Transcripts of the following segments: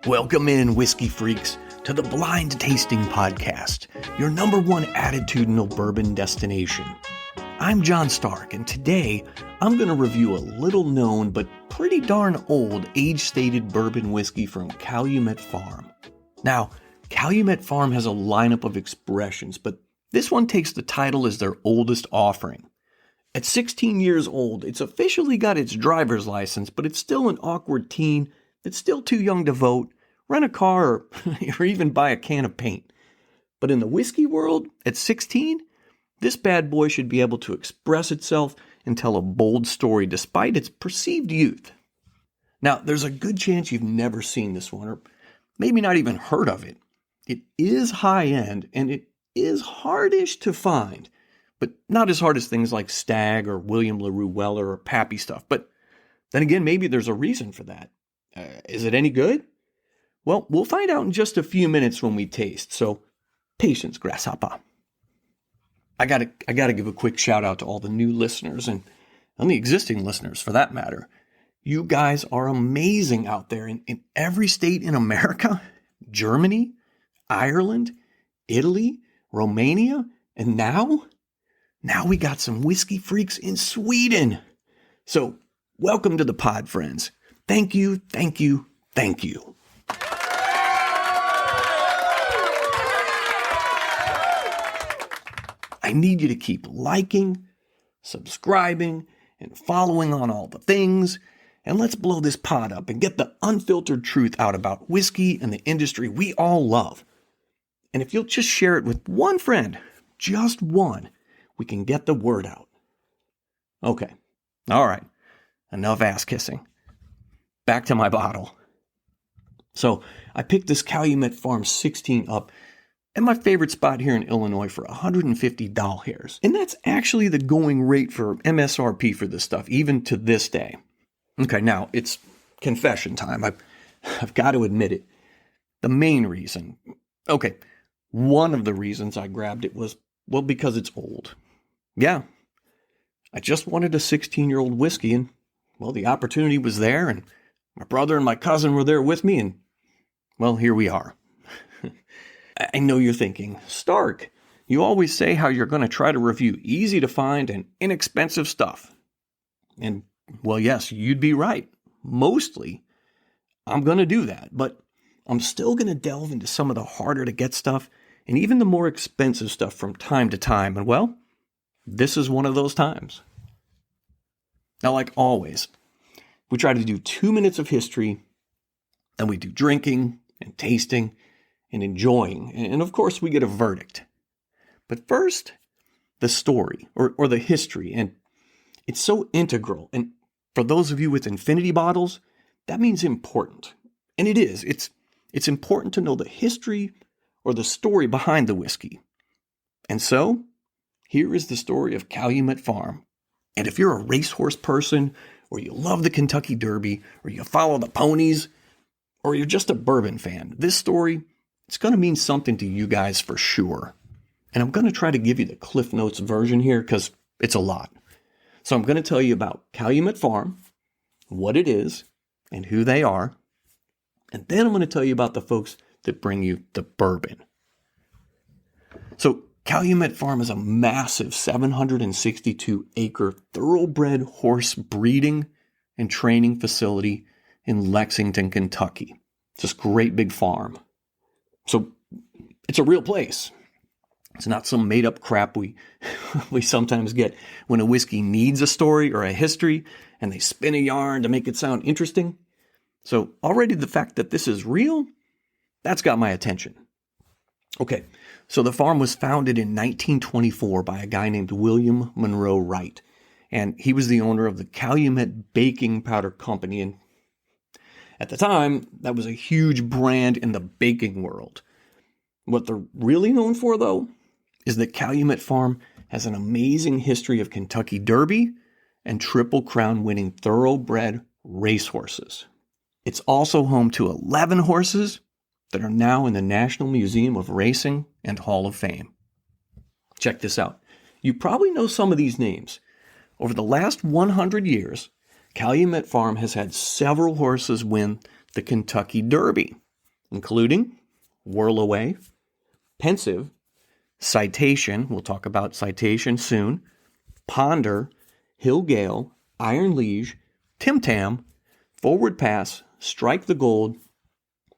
Welcome in, whiskey freaks, to the Blind Tasting Podcast, your number one attitudinal bourbon destination. I'm John Stark, and today I'm going to review a little known but pretty darn old age-stated bourbon whiskey from Calumet Farm. Now, Calumet Farm has a lineup of expressions, but this one takes the title as their oldest offering. At 16 years old, it's officially got its driver's license, but it's still an awkward teen that's still too young to vote, rent a car, or even buy a can of paint. But in the whiskey world, at 16, this bad boy should be able to express itself and tell a bold story despite its perceived youth. Now, there's a good chance you've never seen this one, or maybe not even heard of it. It is high-end, and it is hardish to find, but not as hard as things like Stag or William LaRue Weller or Pappy stuff. But then again, maybe there's a reason for that. Is it any good? Well, we'll find out in just a few minutes when we taste, so patience, grasshopper. I gotta give a quick shout out to all the new listeners and the existing listeners for that matter. You guys are amazing out there in every state in America, Germany, Ireland, Italy, Romania, and now we got some whiskey freaks in Sweden. So welcome to the pod, friends. Thank you, thank you, thank you. I need you to keep liking, subscribing, and following on all the things, and let's blow this pod up and get the unfiltered truth out about whiskey and the industry we all love. And if you'll just share it with one friend, just one, we can get the word out. Okay, all right, enough ass kissing. Back to my bottle. So I picked this Calumet Farm 16 up at my favorite spot here in Illinois for $150. And that's actually the going rate for MSRP for this stuff, even to this day. Okay, now it's confession time. I've got to admit it. The main reason, one of the reasons I grabbed it was, well, because it's old. Yeah, I just wanted a 16-year-old whiskey, and, well, the opportunity was there, and my brother and my cousin were there with me, and, well, here we are. I know you're thinking, Stark, you always say how you're going to try to review easy to find and inexpensive stuff. And, well, yes, you'd be right. Mostly, I'm going to do that, but I'm still going to delve into some of the harder to get stuff and even the more expensive stuff from time to time. And, well, this is one of those times. Now, like always, we try to do 2 minutes of history, then we do drinking and tasting and enjoying, and of course we get a verdict. But first, the story, or the history, and it's so integral, and for those of you with infinity bottles, that means important. And it is. It's important to know the history or the story behind the whiskey. And so, here is the story of Calumet Farm. And if you're a racehorse person, or you love the Kentucky Derby, or you follow the ponies, or you're just a bourbon fan, this story, it's going to mean something to you guys for sure. And I'm going to try to give you the Cliff Notes version here because it's a lot. So I'm going to tell you about Calumet Farm, what it is, and who they are. And then I'm going to tell you about the folks that bring you the bourbon. So Calumet Farm is a massive 762-acre thoroughbred horse breeding and training facility in Lexington, Kentucky. It's this great big farm. So it's a real place. It's not some made-up crap we sometimes get when a whiskey needs a story or a history and they spin a yarn to make it sound interesting. So already the fact that this is real, that's got my attention. Okay, so the farm was founded in 1924 by a guy named William Monroe Wright, and he was the owner of the Calumet Baking Powder Company, and at the time, that was a huge brand in the baking world. What they're really known for, though, is that Calumet Farm has an amazing history of Kentucky Derby and Triple Crown winning thoroughbred racehorses. It's also home to 11 horses that are now in the National Museum of Racing and Hall of Fame. Check this out. You probably know some of these names. Over the last 100 years, Calumet Farm has had several horses win the Kentucky Derby. including Whirl Away, Pensive, Citation, we'll talk about Citation soon, Ponder, Hill Gale, Iron Liege, Tim Tam, Forward Pass, Strike the Gold,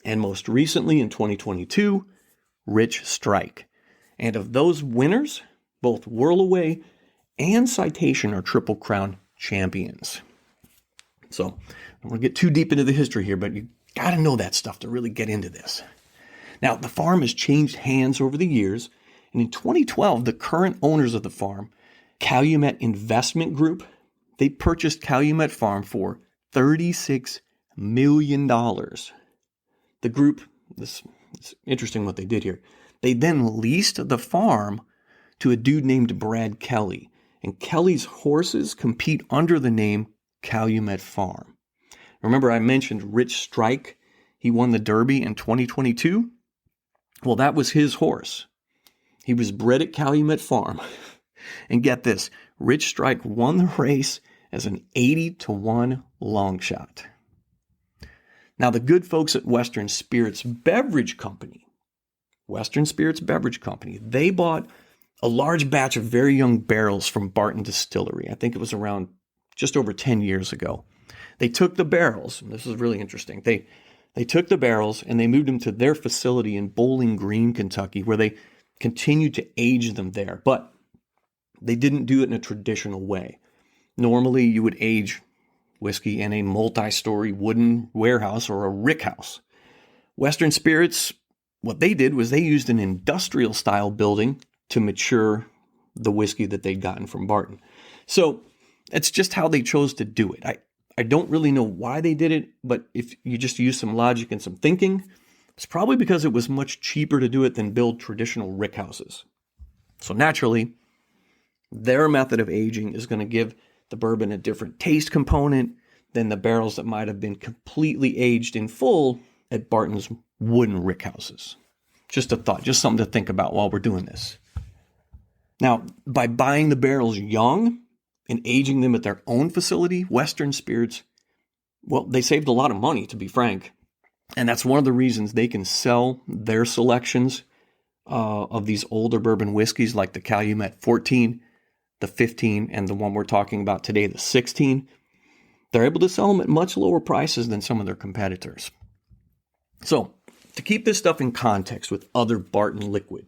and most recently in 2022, Rich Strike. And of those winners, both Whirl Away and Citation are Triple Crown champions. So, I'm going to get too deep into the history here, but you got to know that stuff to really get into this. Now, the farm has changed hands over the years, and in 2012, the current owners of the farm, Calumet Investment Group, they purchased Calumet Farm for $36 million. The group, it's interesting what they did here. They then leased the farm to a dude named Brad Kelly, and Kelly's horses compete under the name Calumet Farm. Remember I mentioned Rich Strike? He won the Derby in 2022? Well, that was his horse. He was bred at Calumet Farm. And get this, Rich Strike won the race as an 80-1 long shot. Now, the good folks at Western Spirits Beverage Company, they bought a large batch of very young barrels from Barton Distillery. I think it was around just over 10 years ago. They took the barrels, and this is really interesting. They took the barrels and they moved them to their facility in Bowling Green, Kentucky, where they continued to age them there. But they didn't do it in a traditional way. Normally, you would age whiskey in a multi-story wooden warehouse or a rick house. Western Spirits, what they did was they used an industrial-style building to mature the whiskey that they'd gotten from Barton. So that's just how they chose to do it. I don't really know why they did it, but if you just use some logic and some thinking, it's probably because it was much cheaper to do it than build traditional rick houses. So naturally, their method of aging is going to give the bourbon a different taste component than the barrels that might have been completely aged in full at Barton's wooden rick houses. Just a thought, just something to think about while we're doing this. Now, by buying the barrels young and aging them at their own facility, Western Spirits, well, they saved a lot of money, to be frank. And that's one of the reasons they can sell their selections of these older bourbon whiskeys like the Calumet 14, the 15, and the one we're talking about today, the 16. They're able to sell them at much lower prices than some of their competitors. So, to keep this stuff in context with other Barton liquid,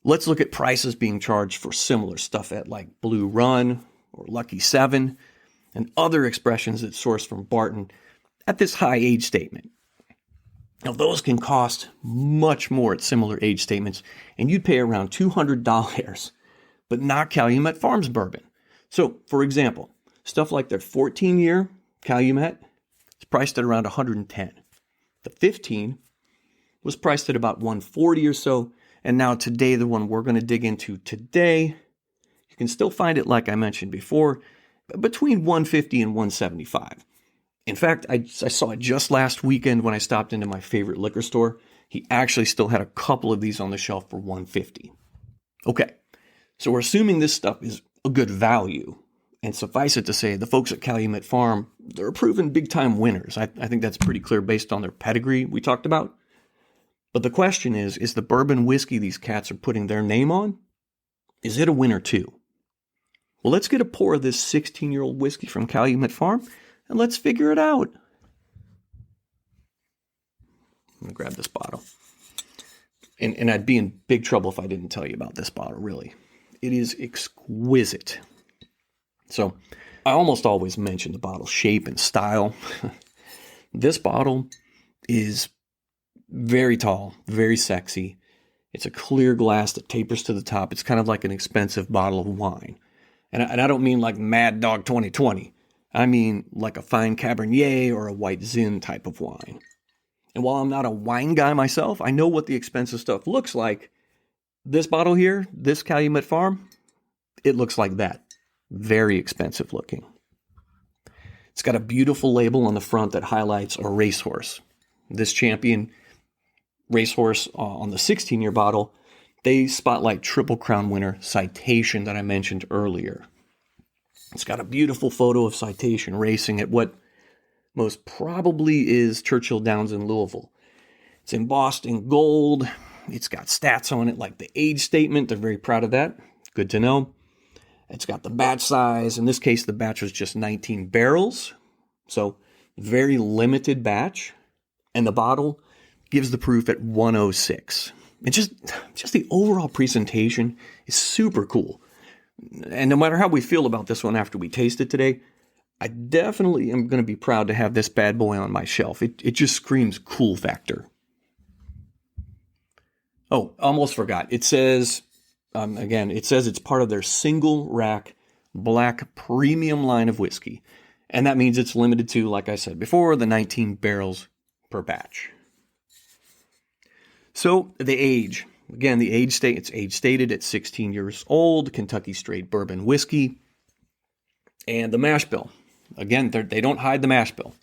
let's look at prices being charged for similar stuff at like Blue Run or Lucky 7 and other expressions that source from Barton at this high age statement. Now, those can cost much more at similar age statements, and you'd pay around $200, but not Calumet Farms bourbon. So, for example, stuff like their 14-year Calumet is priced at around $110. The 15 was priced at about $140 or so, and now today, the one we're going to dig into today, you can still find it, like I mentioned before, between $150 and $175. In fact, I saw it just last weekend when I stopped into my favorite liquor store. He actually still had a couple of these on the shelf for $150. Okay, so we're assuming this stuff is a good value. And suffice it to say, the folks at Calumet Farm, they're proven big-time winners. I think that's pretty clear based on their pedigree we talked about. But the question is the bourbon whiskey these cats are putting their name on, is it a winner too? Well, let's get a pour of this 16-year-old whiskey from Calumet Farm, and let's figure it out. I'm going to grab this bottle. And I'd be in big trouble if I didn't tell you about this bottle, really. It is exquisite. So, I almost always mention the bottle shape and style. This bottle is very tall, very sexy. It's a clear glass that tapers to the top. It's kind of like an expensive bottle of wine. And I don't mean like Mad Dog 2020. I mean like a fine Cabernet or a White Zin type of wine. And while I'm not a wine guy myself, I know what the expensive stuff looks like. This bottle here, this Calumet Farm, it looks like that. Very expensive looking. It's got a beautiful label on the front that highlights a racehorse. This champion racehorse on the 16-year bottle, they spotlight Triple Crown winner Citation that I mentioned earlier. It's got a beautiful photo of Citation racing at what most probably is Churchill Downs in Louisville. It's embossed in gold. It's got stats on it like the age statement. They're very proud of that. Good to know. It's got the batch size. In this case, the batch was just 19 barrels. So very limited batch. And the bottle gives the proof at 106. And just the overall presentation is super cool. And no matter how we feel about this one after we taste it today, I definitely am going to be proud to have this bad boy on my shelf. It just screams cool factor. Oh, almost forgot. It says, it says it's part of their single rack black premium line of whiskey. And that means it's limited to, like I said before, the 19 barrels per batch. So the age. Again, it's age stated at 16 years old, Kentucky straight bourbon whiskey. And the mash bill. Again, they don't hide the mash bill.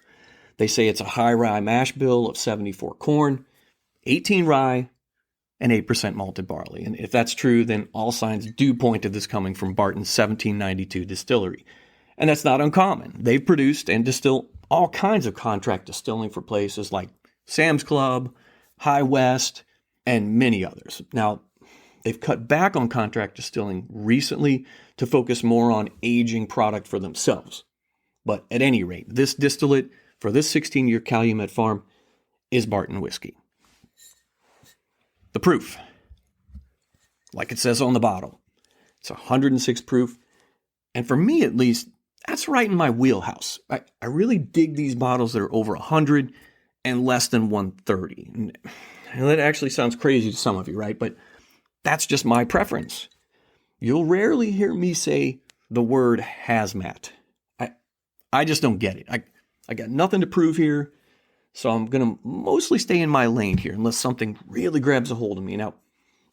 They say it's a high rye mash bill of 74 corn, 18 rye, and 8% malted barley. And if that's true, then all signs do point to this coming from Barton's 1792 distillery. And that's not uncommon. They've produced and distilled all kinds of contract distilling for places like Sam's Club, High West, and many others. Now, they've cut back on contract distilling recently to focus more on aging product for themselves. But at any rate, this distillate for this 16-year Calumet Farm is Barton whiskey. The proof, like it says on the bottle, it's 106 proof. And for me, at least, that's right in my wheelhouse. I really dig these bottles that are over 100 and less than 130. And that actually sounds crazy to some of you, right? But that's just my preference. You'll rarely hear me say the word hazmat. I just don't get it. I got nothing to prove here, so I'm going to mostly stay in my lane here unless something really grabs a hold of me. Now,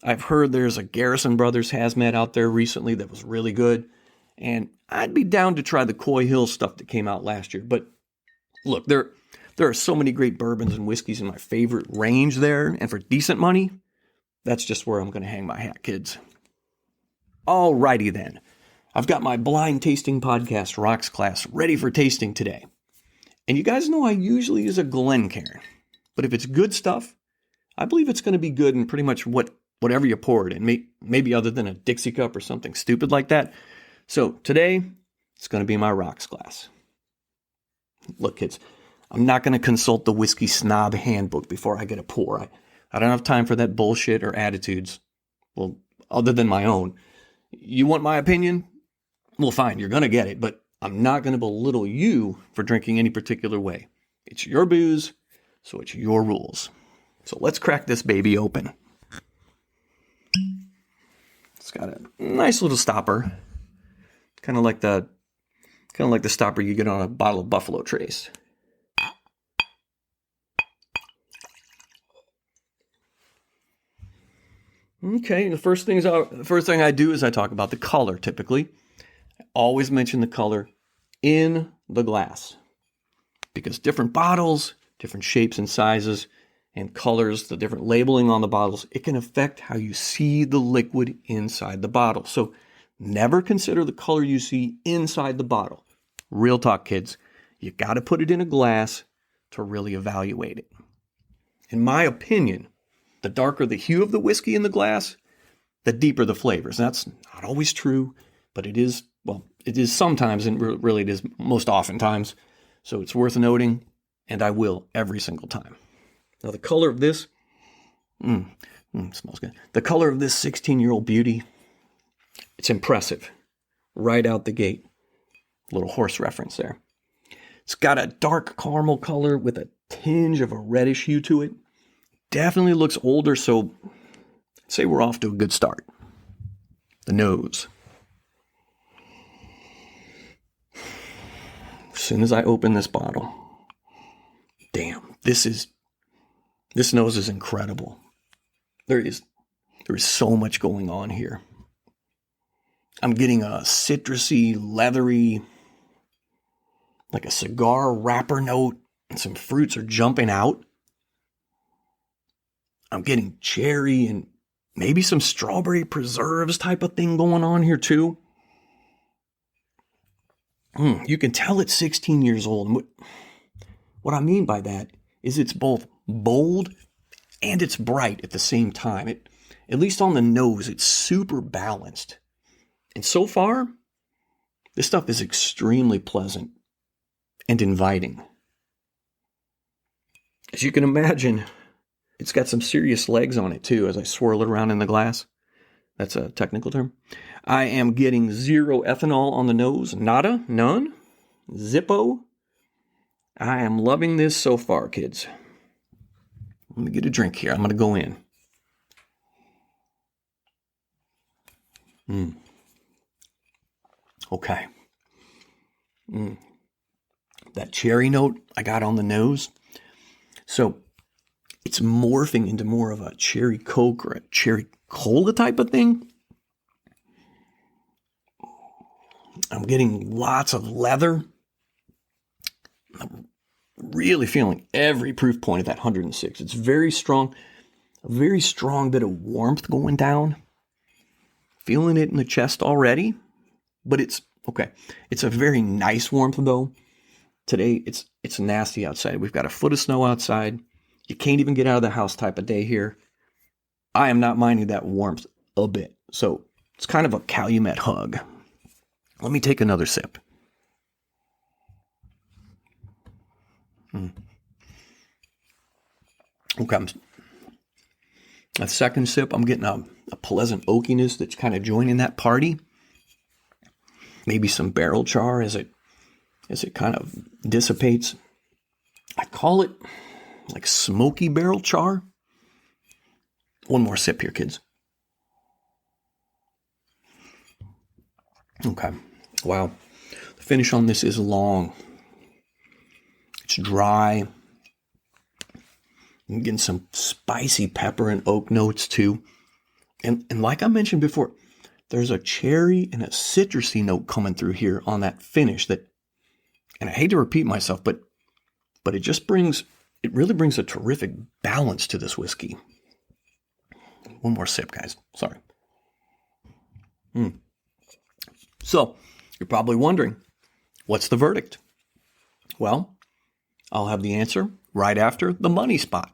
I've heard there's a Garrison Brothers hazmat out there recently that was really good, and I'd be down to try the Coy Hill stuff that came out last year. But look, there are so many great bourbons and whiskeys in my favorite range there, and for decent money, that's just where I'm going to hang my hat, kids. Alrighty then. I've got my blind tasting podcast, Rocks Class, ready for tasting today. And you guys know I usually use a Glencairn. But if it's good stuff, I believe it's going to be good in pretty much whatever you pour it in, maybe other than a Dixie cup or something stupid like that. So today, it's going to be my Rocks Glass. Look, kids, I'm not going to consult the whiskey snob handbook before I get a pour. I don't have time for that bullshit or attitudes, well, other than my own. You want my opinion? Well, fine, you're going to get it, but I'm not going to belittle you for drinking any particular way. It's your booze, so it's your rules. So let's crack this baby open. It's got a nice little stopper, kind of like the stopper you get on a bottle of Buffalo Trace. Okay, the first thing I do is I talk about the color. Typically, I always mention the color in the glass because different bottles, different shapes and sizes and colors, the different labeling on the bottles, it can affect how you see the liquid inside the bottle. So never consider the color you see inside the bottle. Real talk, kids. You got to put it in a glass to really evaluate it. In my opinion, the darker the hue of the whiskey in the glass, the deeper the flavors. That's not always true, but it is sometimes, and really it is most oftentimes. So it's worth noting, and I will every single time. Now the color of this, smells good. The color of this 16-year-old beauty, it's impressive. Right out the gate. Little horse reference there. It's got a dark caramel color with a tinge of a reddish hue to it. Definitely looks older, so I'd say we're off to a good start. The nose. As soon as I open this bottle, damn, this nose is incredible. There is so much going on here. I'm getting a citrusy, leathery, like a cigar wrapper note, and some fruits are jumping out. I'm getting cherry and maybe some strawberry preserves type of thing going on here too. You can tell it's 16 years old. And what I mean by that is it's both bold and it's bright at the same time. At least on the nose, it's super balanced. And so far, this stuff is extremely pleasant and inviting. As you can imagine, it's got some serious legs on it too as I swirl it around in the glass. That's a technical term. I am getting 0 ethanol on the nose. Nada, none, zippo. I am loving this so far, kids. Let me get a drink here. I'm going to go in. Okay. That cherry note I got on the nose. So it's morphing into more of a cherry Coke or a cherry cola type of thing. I'm getting lots of leather. I'm really feeling every proof point of that 106. It's very strong. A very strong bit of warmth going down. Feeling it in the chest already. But it's okay. It's a very nice warmth though. Today it's nasty outside. We've got a foot of snow outside. You can't even get out of the house type of day here. I am not minding that warmth a bit. So it's kind of a Calumet hug. Let me take another sip. Okay. A second sip, I'm getting a pleasant oakiness that's kind of joining that party. Maybe some barrel char as it kind of dissipates. I call it like smoky barrel char. One more sip here, kids. Okay. Wow. The finish on this is long. It's dry. I'm getting some spicy pepper and oak notes too. And like I mentioned before, there's a cherry and a citrusy note coming through here on that finish that, and I hate to repeat myself, but it really brings a terrific balance to this whiskey. One more sip, guys. Sorry. So, you're probably wondering, what's the verdict? Well, I'll have the answer right after the money spot.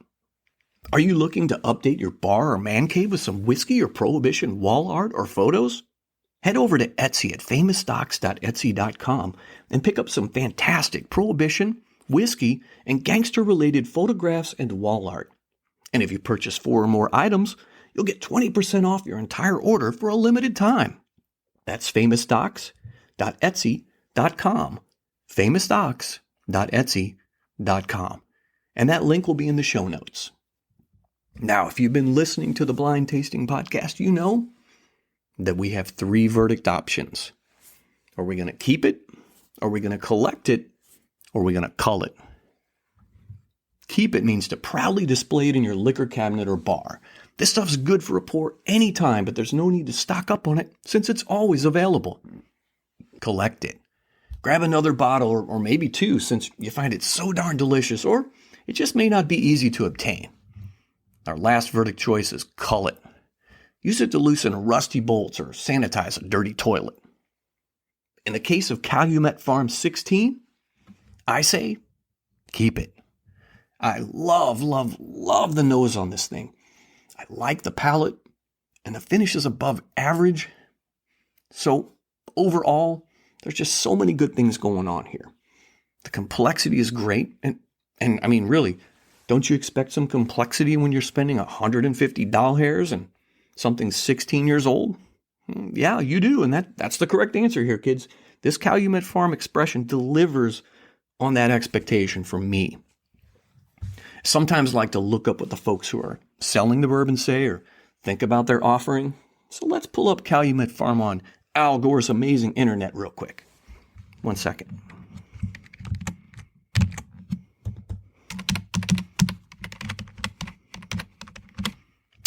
Are you looking to update your bar or man cave with some whiskey or prohibition wall art or photos? Head over to Etsy at famousstocks.etsy.com and pick up some fantastic prohibition, whiskey, and gangster-related photographs and wall art. And if you purchase 4 or more items, you'll get 20% off your entire order for a limited time. That's famousstocks.etsy.com. famousstocks.etsy.com. And that link will be in the show notes. Now, if you've been listening to the Blind Tasting Podcast, you know that we have 3 verdict options. Are we going to keep it? Are we going to collect it? Or are we going to cull it? Keep it means to proudly display it in your liquor cabinet or bar. This stuff's good for a pour anytime, but there's no need to stock up on it since it's always available. Collect it. Grab another bottle or maybe 2 since you find it so darn delicious, or it just may not be easy to obtain. Our last verdict choice is cull it. Use it to loosen rusty bolts or sanitize a dirty toilet. In the case of Calumet Farm 16, I say keep it. I love the nose on this thing. I like the palate, and the finish is above average. So overall, there's just so many good things going on here. The complexity is great, and I mean, really, don't you expect some complexity when you're spending 150 doll hairs and something 16 years old? Yeah, you do, and that's the correct answer here, kids. This Calumet Farm expression delivers on that expectation from me. Sometimes I like to look up what the folks who are selling the bourbon say or think about their offering. So let's pull up Calumet Farm on Al Gore's amazing internet real quick. 1 second.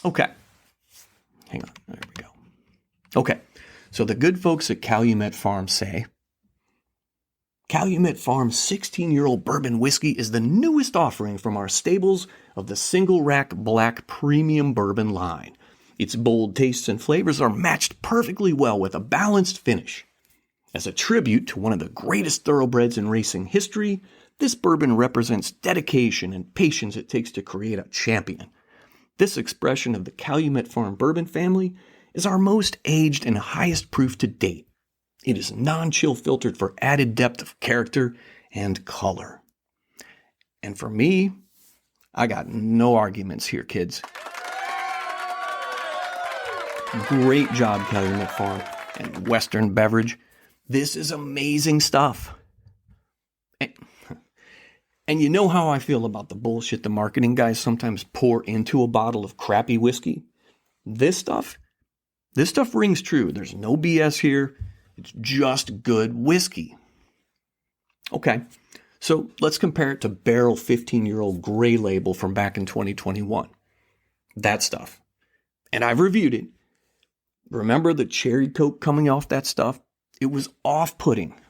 Okay. Hang on. There we go. Okay. So the good folks at Calumet Farm say, Calumet Farm's 16-year-old bourbon whiskey is the newest offering from our stables of the single rack black premium bourbon line. Its bold tastes and flavors are matched perfectly well with a balanced finish. As a tribute to one of the greatest thoroughbreds in racing history, this bourbon represents dedication and patience it takes to create a champion. This expression of the Calumet Farm bourbon family is our most aged and highest proof to date. It is non-chill filtered for added depth of character and color. And for me, I got no arguments here, kids. Great job, Calumet Farm and Western Beverage. This is amazing stuff. And you know how I feel about the bullshit the marketing guys sometimes pour into a bottle of crappy whiskey? This stuff rings true. There's no BS here. It's just good whiskey. Okay, so let's compare it to Barrel 15-year-old Gray Label from back in 2021. That stuff. And I've reviewed it. Remember the cherry coke coming off that stuff? It was off-putting.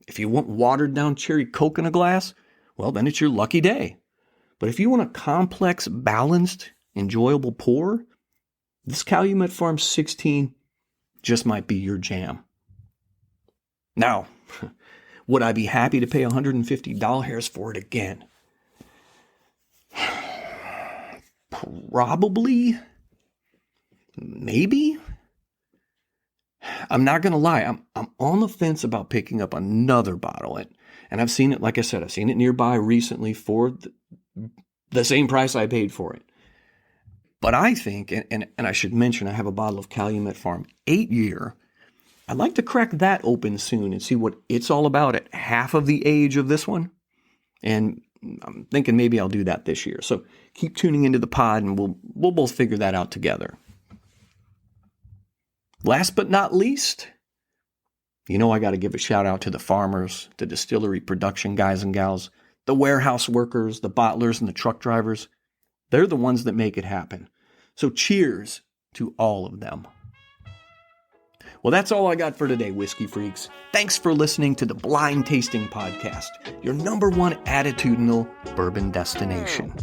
If you want watered down cherry coke in a glass, well, then it's your lucky day. But if you want a complex, balanced, enjoyable pour, this Calumet Farm 16 just might be your jam. Now, would I be happy to pay $150 for it again? Probably. Maybe. I'm not going to lie. I'm on the fence about picking up another bottle. And I've seen it, like I said, I've seen it nearby recently for the same price I paid for it. But I think, and I should mention, I have a bottle of Calumet Farm 8-year. I'd like to crack that open soon and see what it's all about at half of the age of this one. And I'm thinking maybe I'll do that this year. So keep tuning into the pod and we'll both figure that out together. Last but not least, I got to give a shout out to the farmers, the distillery production guys and gals, the warehouse workers, the bottlers, and the truck drivers. They're the ones that make it happen. So cheers to all of them. Well, that's all I got for today, Whiskey Freaks. Thanks for listening to the Blind Tasting Podcast, your #1 attitudinal bourbon destination.